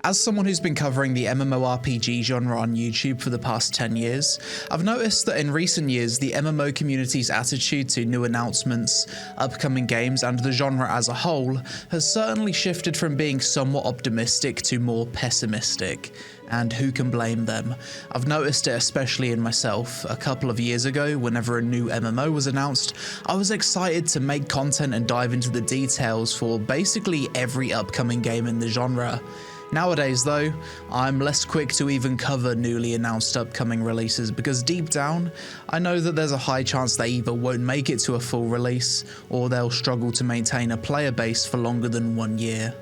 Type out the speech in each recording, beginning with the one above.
As someone who's been covering the MMORPG genre on YouTube for the past 10 years, I've noticed that in recent years the MMO community's attitude to new announcements, upcoming games and the genre as a whole has certainly shifted from being somewhat optimistic to more pessimistic. And who can blame them? I've noticed it especially in myself. A couple of years ago, whenever a new MMO was announced, I was excited to make content and dive into the details for basically every upcoming game in the genre. Nowadays though, I'm less quick to even cover newly announced upcoming releases because deep down, I know that there's a high chance they either won't make it to a full release, or they'll struggle to maintain a player base for longer than 1 year.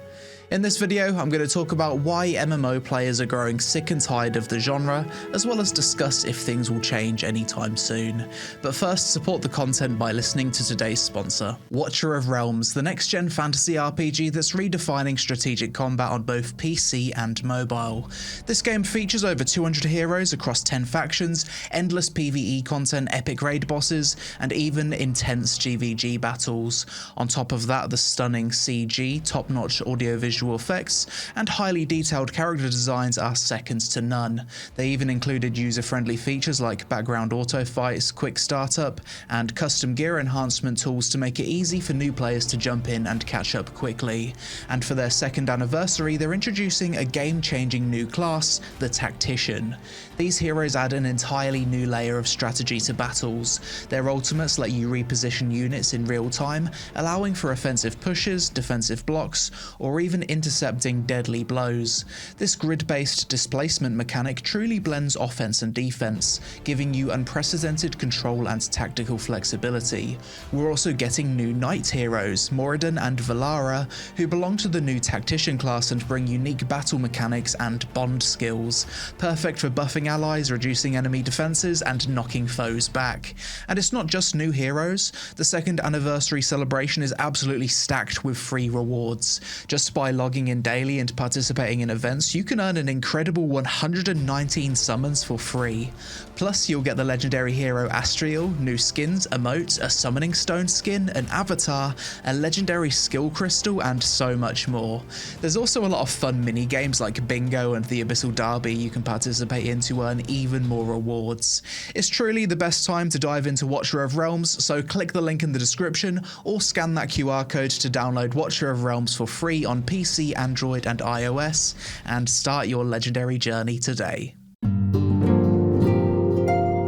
In this video, I'm going to talk about why MMO players are growing sick and tired of the genre, as well as discuss if things will change anytime soon. But first, support the content by listening to today's sponsor, Watcher of Realms, the next-gen fantasy RPG that's redefining strategic combat on both PC and mobile. This game features over 200 heroes across 10 factions, endless PvE content, epic raid bosses, and even intense GVG battles. On top of that, the stunning CG, top-notch audiovisual effects, and highly detailed character designs are second to none. They even included user-friendly features like background auto-fights, quick startup, and custom gear enhancement tools to make it easy for new players to jump in and catch up quickly. And for their second anniversary, they're introducing a game-changing new class, the Tactician. These heroes add an entirely new layer of strategy to battles. Their ultimates let you reposition units in real time, allowing for offensive pushes, defensive blocks, or even intercepting deadly blows. This grid-based displacement mechanic truly blends offense and defense, giving you unprecedented control and tactical flexibility. We're also getting new knight heroes, Moradin and Valara, who belong to the new Tactician class and bring unique battle mechanics and bond skills, perfect for buffing allies, reducing enemy defenses, and knocking foes back. And it's not just new heroes. The second anniversary celebration is absolutely stacked with free rewards. Just by logging in daily and participating in events, you can earn an incredible 119 summons for free. Plus, you'll get the legendary hero Astriel, new skins, emotes, a summoning stone skin, an avatar, a legendary skill crystal, and so much more. There's also a lot of fun mini-games like Bingo and the Abyssal Derby you can participate in to earn even more rewards. It's truly the best time to dive into Watcher of Realms, so click the link in the description or scan that QR code to download Watcher of Realms for free on PC, Android, and iOS, and start your legendary journey today.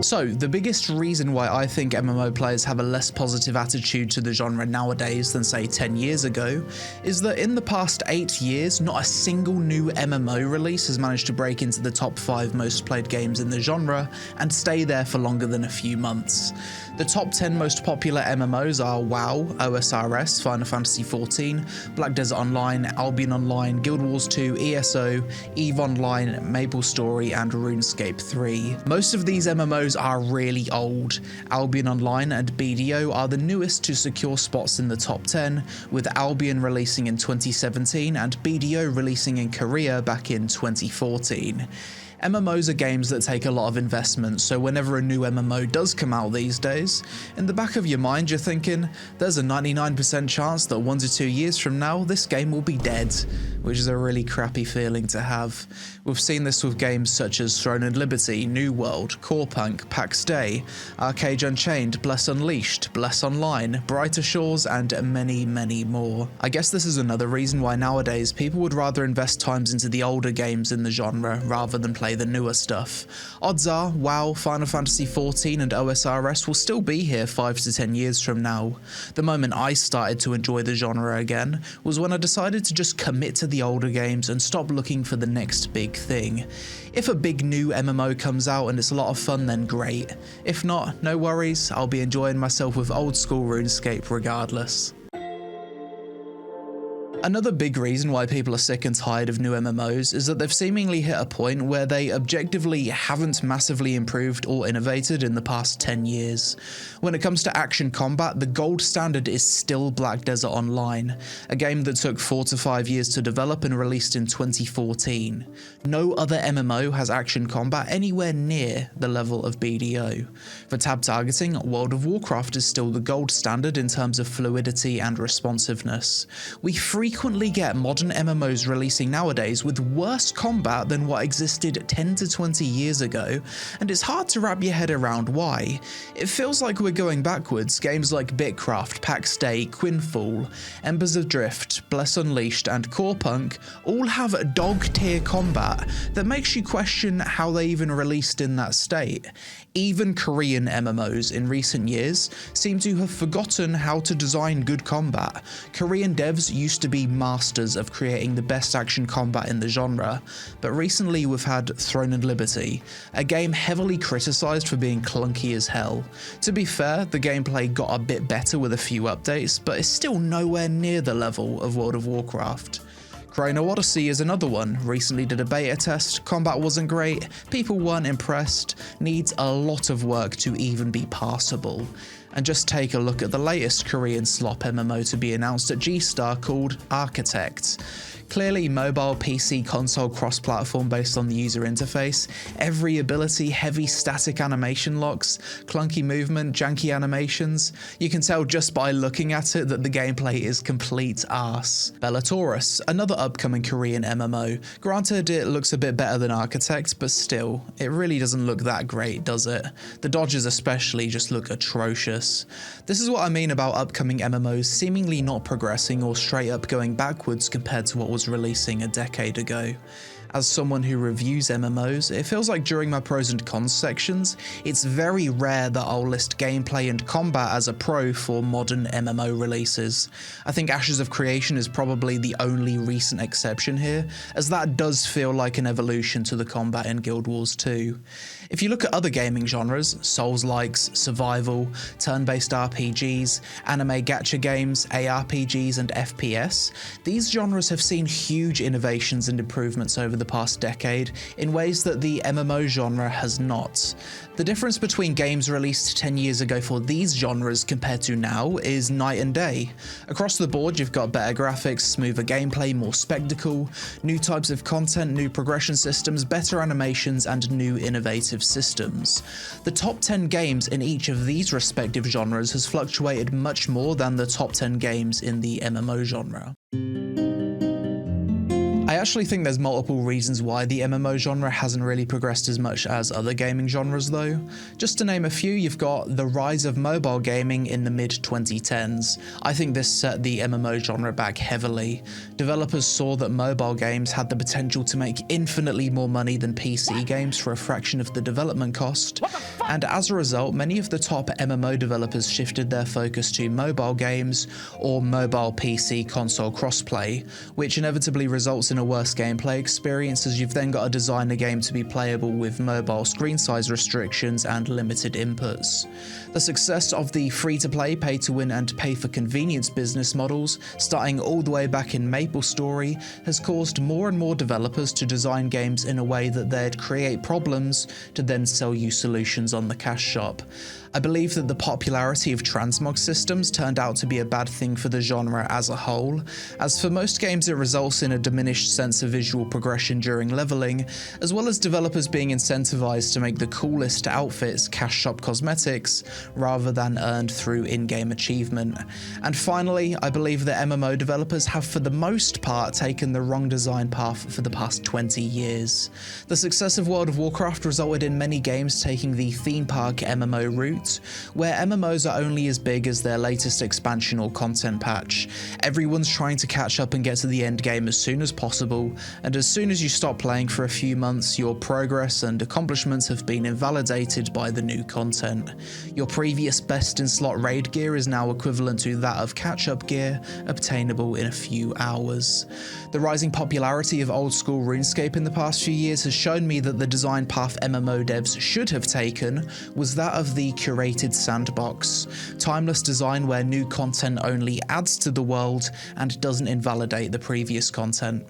So, the biggest reason why I think MMO players have a less positive attitude to the genre nowadays than say 10 years ago is that in the past 8 years, not a single new MMO release has managed to break into the top 5 most played games in the genre and stay there for longer than a few months. The top 10 most popular MMOs are WoW, OSRS, Final Fantasy XIV, Black Desert Online, Albion Online, Guild Wars 2, ESO, EVE Online, MapleStory, and RuneScape 3. Most of these MMOs are really old. Albion Online and BDO are the newest to secure spots in the top 10, with Albion releasing in 2017 and BDO releasing in Korea back in 2014. MMOs are games that take a lot of investment, so whenever a new MMO does come out these days, in the back of your mind you're thinking, there's a 99% chance that 1 to 2 years from now this game will be dead, which is a really crappy feeling to have. We've seen this with games such as Throne and Liberty, New World, Corepunk, PAX Day, Arcade Unchained, Bless Unleashed, Bless Online, Brighter Shores, and many, many more. I guess this is another reason why nowadays people would rather invest times into the older games in the genre rather than play the newer stuff. Odds are, WoW, Final Fantasy XIV, and OSRS will still be here 5 to 10 years from now. The moment I started to enjoy the genre again was when I decided to just commit to the older games and stop looking for the next big thing. If a big new MMO comes out and it's a lot of fun, then great. If not, no worries, I'll be enjoying myself with old school RuneScape regardless. Another big reason why people are sick and tired of new MMOs is that they've seemingly hit a point where they objectively haven't massively improved or innovated in the past 10 years. When it comes to action combat, the gold standard is still Black Desert Online, a game that took 4 to 5 years to develop and released in 2014. No other MMO has action combat anywhere near the level of BDO. For tab targeting, World of Warcraft is still the gold standard in terms of fluidity and responsiveness. We frequently frequently get modern MMOs releasing nowadays with worse combat than what existed 10 to 20 years ago, and it's hard to wrap your head around why. It feels like we're going backwards. Games like Bitcraft, Pax Day, Quinfall, Embers of Drift, Bless Unleashed, and Corepunk all have dog-tier combat that makes you question how they even released in that state. Even Korean MMOs in recent years seem to have forgotten how to design good combat. Korean devs used to be masters of creating the best action combat in the genre, but recently we've had Throne and Liberty, a game heavily criticised for being clunky as hell. To be fair, the gameplay got a bit better with a few updates, but it's still nowhere near the level of World of Warcraft. Chrono Odyssey is another one. Recently did a beta test, combat wasn't great, people weren't impressed, needs a lot of work to even be passable. And just take a look at the latest Korean slop MMO to be announced at G-Star called Architect. Clearly mobile, PC, console, cross-platform based on the user interface, every ability, heavy static animation locks, clunky movement, janky animations. You can tell just by looking at it that the gameplay is complete arse. Bellatorus, another upcoming Korean MMO. Granted, it looks a bit better than Architect, but still, it really doesn't look that great, does it? The dodges especially just look atrocious. This is what I mean about upcoming MMOs seemingly not progressing or straight up going backwards compared to what was releasing a decade ago. As someone who reviews MMOs, it feels like during my pros and cons sections, it's very rare that I'll list gameplay and combat as a pro for modern MMO releases. I think Ashes of Creation is probably the only recent exception here, as that does feel like an evolution to the combat in Guild Wars 2. If you look at other gaming genres, Souls-likes, survival, turn-based RPGs, anime gacha games, ARPGs, and FPS, these genres have seen huge innovations and improvements over the past decade in ways that the MMO genre has not. The difference between games released 10 years ago for these genres compared to now is night and day. Across the board, you've got better graphics, smoother gameplay, more spectacle, new types of content, new progression systems, better animations, and new innovative systems. The top 10 games in each of these respective genres has fluctuated much more than the top 10 games in the MMO genre. I actually think there's multiple reasons why the MMO genre hasn't really progressed as much as other gaming genres though. Just to name a few, you've got the rise of mobile gaming in the mid-2010s. I think this set the MMO genre back heavily. Developers saw that mobile games had the potential to make infinitely more money than PC games for a fraction of the development cost, and as a result, many of the top MMO developers shifted their focus to mobile games or mobile PC console crossplay, which inevitably results in a worse gameplay experience as you've then got to design a game to be playable with mobile screen size restrictions and limited inputs. The success of the free-to-play, pay-to-win and pay-for-convenience business models, starting all the way back in MapleStory, has caused more and more developers to design games in a way that they'd create problems to then sell you solutions on the cash shop. I believe that the popularity of transmog systems turned out to be a bad thing for the genre as a whole, as for most games it results in a diminished sense of visual progression during leveling, as well as developers being incentivized to make the coolest outfits cash shop cosmetics, rather than earned through in-game achievement. And finally, I believe that MMO developers have for the most part taken the wrong design path for the past 20 years. The success of World of Warcraft resulted in many games taking the theme park MMO route, where MMOs are only as big as their latest expansion or content patch. Everyone's trying to catch up and get to the end game as soon as possible, and as soon as you stop playing for a few months, your progress and accomplishments have been invalidated by the new content. Your previous best in slot raid gear is now equivalent to that of catch-up gear, obtainable in a few hours. The rising popularity of old school RuneScape in the past few years has shown me that the design path MMO devs should have taken was that of the curated sandbox. Timeless design where new content only adds to the world and doesn't invalidate the previous content.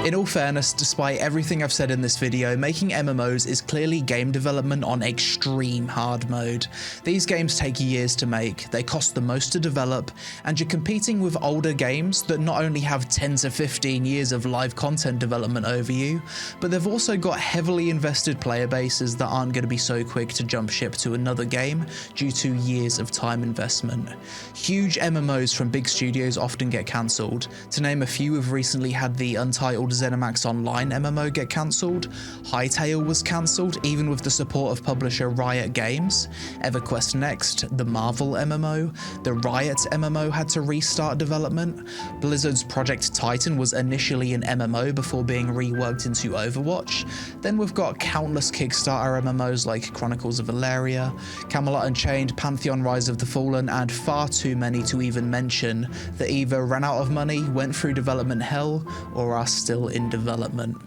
In all fairness, despite everything I've said in this video, making MMOs is clearly game development on extreme hard mode. These games take years to make, they cost the most to develop, and you're competing with older games that not only have 10 to 15 years of live content development over you, but they've also got heavily invested player bases that aren't going to be so quick to jump ship to another game due to years of time investment. Huge MMOs from big studios often get cancelled. To name a few, we've recently had the untitled ZeniMax Online MMO get cancelled, Hytale was cancelled even with the support of publisher Riot Games, EverQuest Next, the Marvel MMO, the Riot MMO had to restart development, Blizzard's Project Titan was initially an MMO before being reworked into Overwatch, then we've got countless Kickstarter MMOs like Chronicles of Valeria, Camelot Unchained, Pantheon Rise of the Fallen, and far too many to even mention that either ran out of money, went through development hell, or are still in development.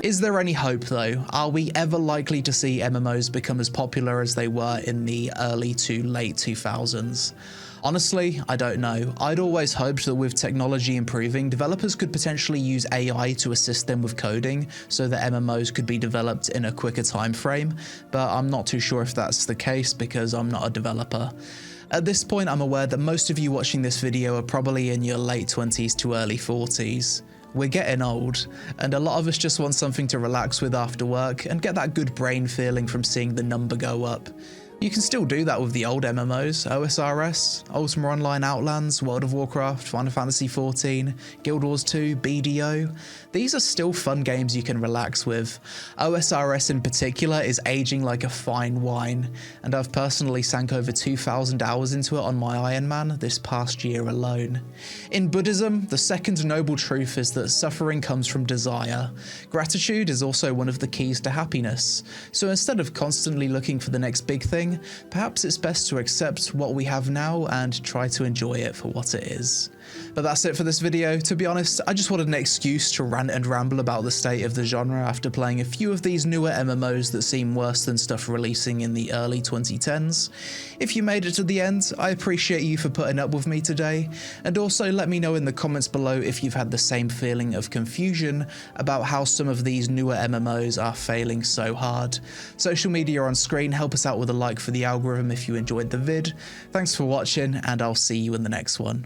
Is there any hope though? Are we ever likely to see MMOs become as popular as they were in the early to late 2000s? Honestly, I don't know. I'd always hoped that with technology improving, developers could potentially use AI to assist them with coding so that MMOs could be developed in a quicker time frame, but I'm not too sure if that's the case because I'm not a developer. At this point, I'm aware that most of you watching this video are probably in your late 20s to early 40s. We're getting old, and a lot of us just want something to relax with after work and get that good brain feeling from seeing the number go up. You can still do that with the old MMOs, OSRS, Ultima Online Outlands, World of Warcraft, Final Fantasy XIV, Guild Wars 2, BDO. These are still fun games you can relax with. OSRS in particular is aging like a fine wine, and I've personally sank over 2,000 hours into it on my Iron Man this past year alone. In Buddhism, the second noble truth is that suffering comes from desire. Gratitude is also one of the keys to happiness, so instead of constantly looking for the next big thing, perhaps it's best to accept what we have now and try to enjoy it for what it is. But that's it for this video. To be honest, I just wanted an excuse to rant and ramble about the state of the genre after playing a few of these newer MMOs that seem worse than stuff releasing in the early 2010s. If you made it to the end, I appreciate you for putting up with me today, and also let me know in the comments below if you've had the same feeling of confusion about how some of these newer MMOs are failing so hard. Social media on screen, help us out with a like for the algorithm if you enjoyed the vid. Thanks for watching, and I'll see you in the next one.